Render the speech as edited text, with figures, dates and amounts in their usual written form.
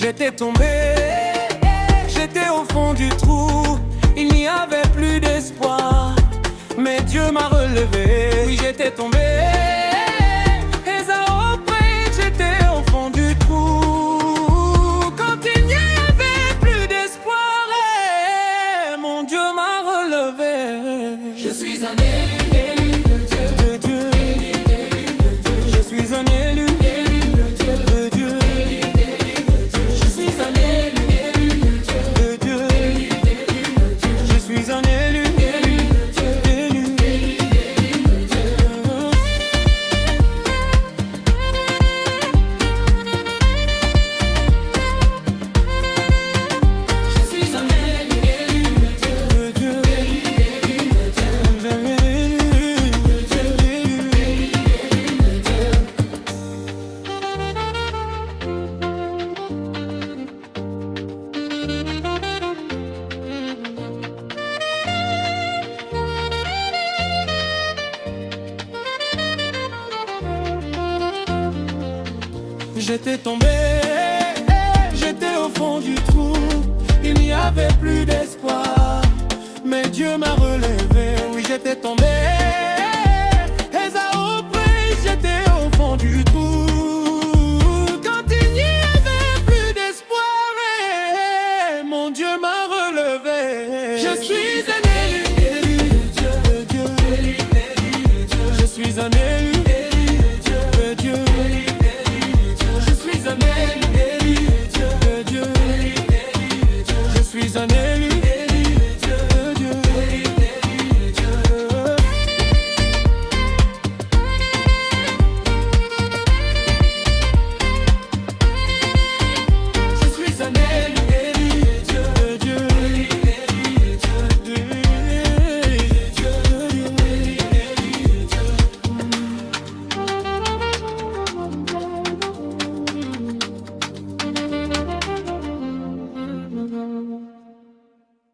J'étais tombé, j'étais au fond du trou. Il n'y avait plus d'espoir, mais Dieu m'a relevé. Oui, j'étais tombé, et ça repris, j'étais au fond du trou. Quand il n'y avait plus d'espoir, mon Dieu m'a relevé. Je suis un élu de Dieu. De Dieu. Je suis un élu de Dieu. Je suis un élu De Dieu. Je suis un élu. J'étais tombé, j'étais au fond du trou. Il n'y avait plus d'espoir, mais Dieu m'a relevé. Oui, j'étais tombé, et ça repris, j'étais au fond du trou. Quand il n'y avait plus d'espoir, mon Dieu m'a relevé. Je suis un élu de Dieu. Je suis un élu.